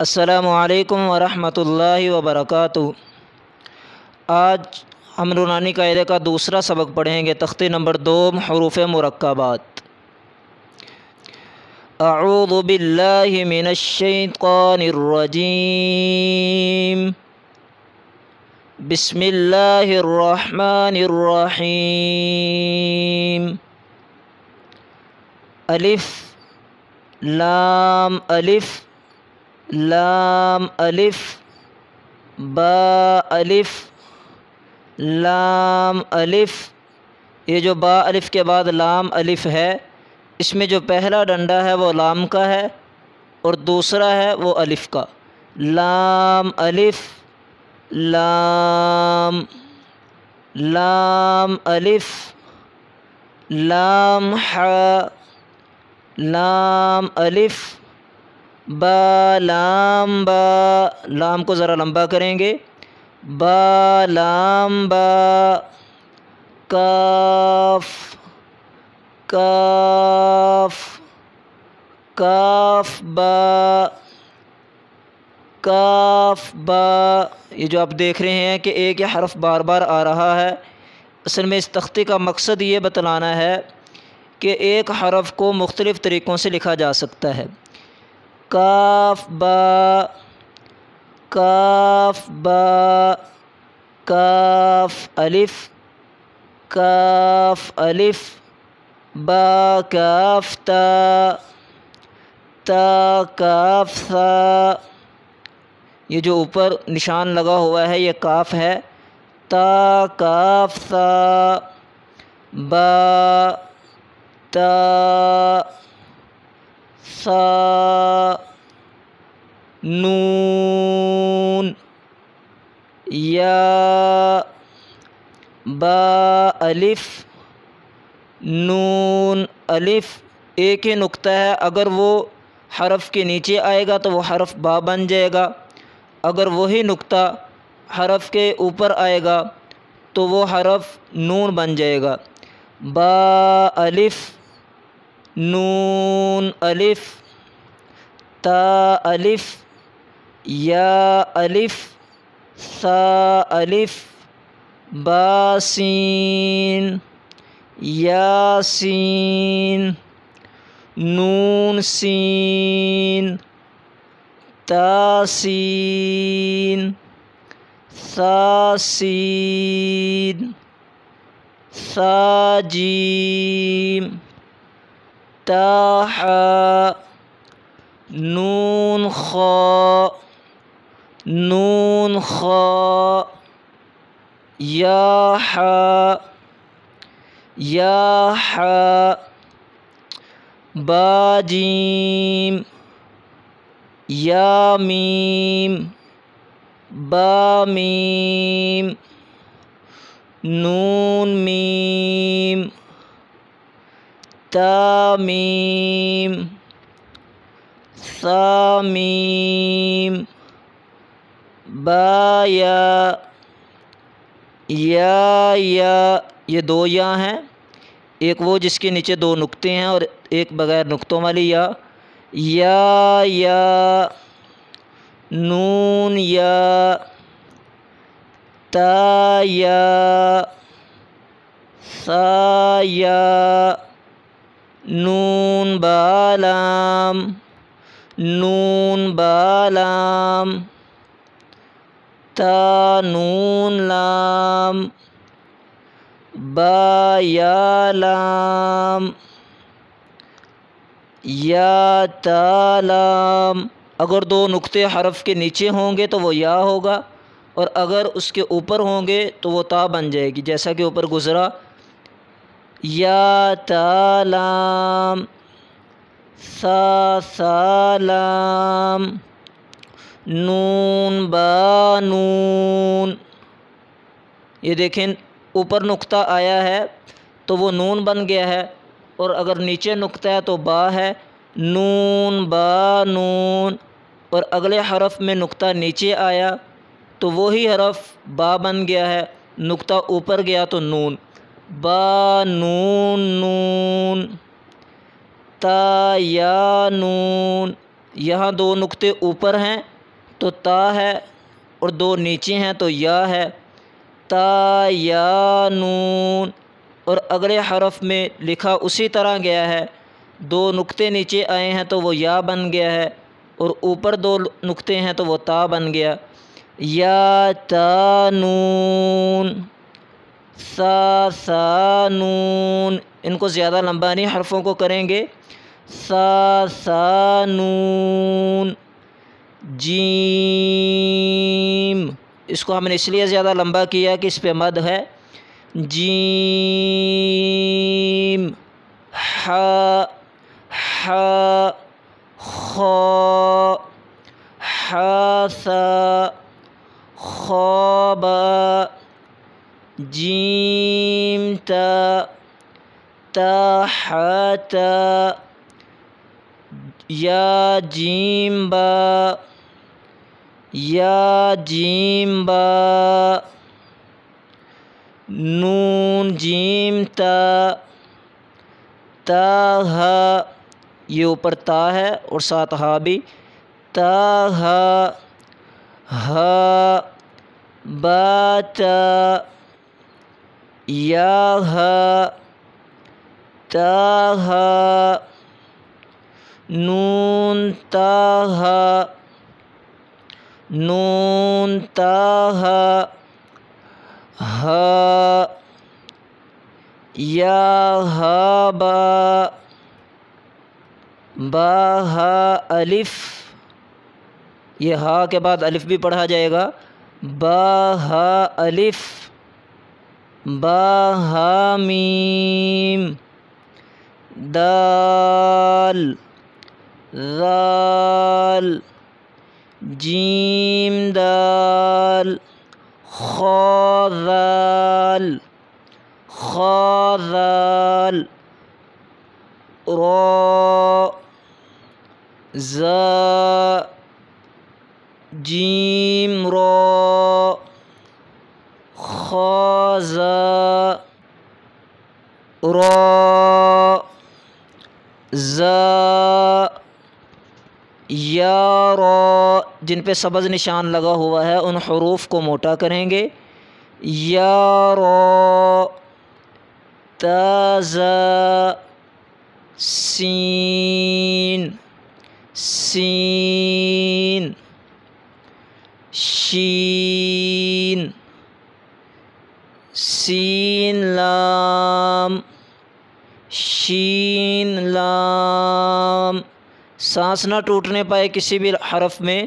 السلام علیکم ورحمۃ اللہ وبرکاتہ۔ آج ہم نورانی قاعدے کا دوسرا سبق پڑھیں گے، تختی نمبر 2، حروف مرکبات۔ اعوذ باللہ من الشیطان الرجیم، بسم اللہ الرحمن الرحیم۔ الف لام الف لام الف، با الف لام الف۔ یہ جو با الف کے بعد لام الف ہے، اس میں جو پہلا ڈنڈا ہے وہ لام کا ہے اور دوسرا ہے وہ الف کا۔ لام الف لام لام الف لام حا لام الف با لام با، لام کو ذرا لمبا کریں گے، با لام با، کاف کاف کاف با کاف با۔ یہ جو آپ دیکھ رہے ہیں کہ ایک ہی حرف بار بار آ رہا ہے، اصل میں اس تختی کا مقصد یہ بتلانا ہے کہ ایک حرف کو مختلف طریقوں سے لکھا جا سکتا ہے۔ کاف با کاف با، کاف الف کاف الف، با کاف تا تا کاف ثا۔ یہ جو اوپر نشان لگا ہوا ہے یہ کاف ہے، تا کاف ثا، با تا ثا، نون یا، با الف نون الف۔ ایک ہی نقطہ ہے، اگر وہ حرف کے نیچے آئے گا تو وہ حرف با بن جائے گا، اگر وہی نقطہ حرف کے اوپر آئے گا تو وہ حرف نون بن جائے گا۔ با الف نون الف، تا الف یا الف، ثا الف، با سین یا سین، نون سین، تا سین، ثا سین، ثا جیم، تا حا، نون خا نون خا، یا حا یا حا، با جیم یا میم، با میم، نون میم، تا میم، ثا میم، با یا یا۔ یہ دو یا ہیں، ایک وہ جس کے نیچے دو نقطے ہیں اور ایک بغیر نقطوں والی یا۔ یا نون یا، تا یا، ثا یا، نون با لام نون با لام، تا نون لام، با یا لام، یا تا لام۔ اگر دو نقطے حرف کے نیچے ہوں گے تو وہ یا ہوگا، اور اگر اس کے اوپر ہوں گے تو وہ تا بن جائے گی، جیسا کہ اوپر گزرا۔ یا تا لام، ثا ثا لام، نون با نون۔ یہ دیکھیں اوپر نقطہ آیا ہے تو وہ نون بن گیا ہے، اور اگر نیچے نقطہ ہے تو با ہے، نون با نون، اور اگلے حرف میں نقطہ نیچے آیا تو وہی حرف با بن گیا ہے، نقطہ اوپر گیا تو نون، با نون نون، تا یا نون۔ یہاں دو نقطے اوپر ہیں تو تا ہے اور دو نیچے ہیں تو یا ہے، تا یا نون، اور اگلے حرف میں لکھا اسی طرح گیا ہے، دو نقطے نیچے آئے ہیں تو وہ یا بن گیا ہے، اور اوپر دو نقطے ہیں تو وہ تا بن گیا، یا تا نون، سا سا نون، ان کو زیادہ لمبا نہیں حرفوں کو کریں گے، سا سا نون، جیم، اس کو ہم نے اس لیے زیادہ لمبا کیا کہ اس پہ مد ہے، جیم، حا حا، خا حاسا، خوابا، جیم تا، تا حتا، یا جیم با، یا جیم با، نون جیم تا، تا ہا، یہ اوپر تا ہے اور ساتھ ہا بھی، تا ہا، ہا، با تا، یا ہا، تا ہا، نون تا ہا، نون تا ہا، ہا، یا ہا با، با ہا الف، یہ ہا کے بعد الف بھی پڑھا جائے گا، با ہا الف، با ہا میم، دال، ذال، جیم دال، خا ذال، خا ذال، را، زا، جیم را، خا زا، را، زا، یا را، جن پہ سبز نشان لگا ہوا ہے ان حروف کو موٹا کریں گے، یا را، تا زا، سین، سین، شین، سین لام، شین لام، سانس نہ ٹوٹنے پائے کسی بھی حرف میں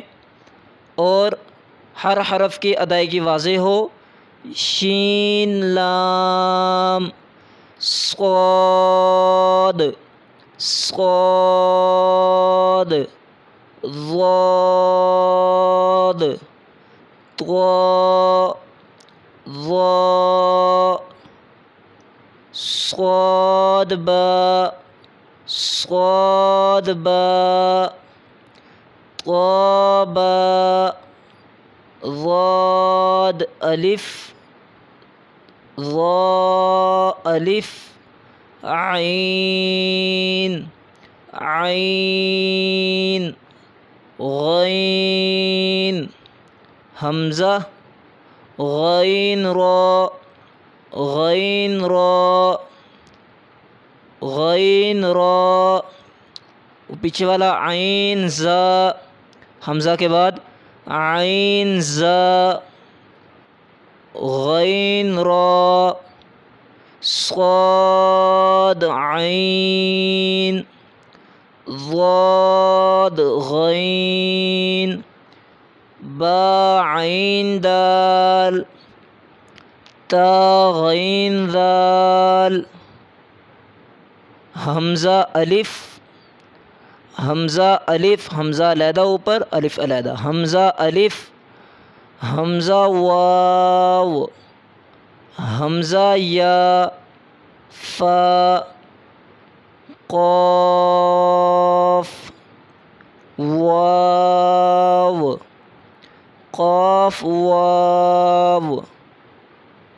اور ہر حرف کی ادائیگی واضح ہو، شین لام، صاد، صاد، ضاد، طا، ظا، صاد با، صاد با، طا با، ضاد الف، ظا الف، عین، عین، غین، حمزہ، غین را، غین را، غین را، پیچھے والا عین زا، حمزہ کے بعد عین زا، غین را، صاد عین، ضاد غین، با عین دال، تا غین ذال، حمزہ الف، حمزہ الف، حمزہ علیحدہ اوپر الف علیحدہ، حمزہ الف، حمزہ واو، حمزہ یا، فا، قاف، واو، قاف واو،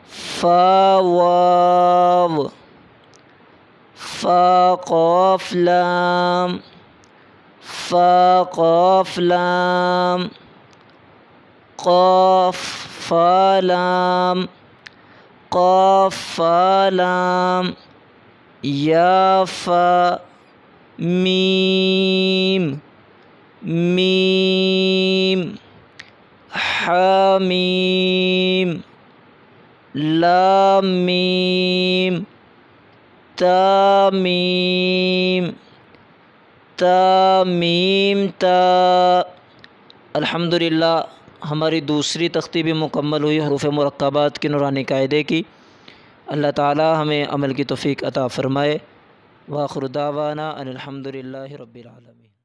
فا واو، فا قاف لام، فا قاف لام، قاف فا لام، قاف فا لام، یا فا میم، میم، حامیم، لام میم، تا میم، تا میم تا۔ الحمدللہ ہماری دوسری تختی بھی مکمل ہوئی حروف مرکبات کی نورانی قاعدے کی۔ اللہ تعالی ہمیں عمل کی توفیق عطا فرمائے۔ وآخر دعوانا ان الحمدللہ رب العالمین۔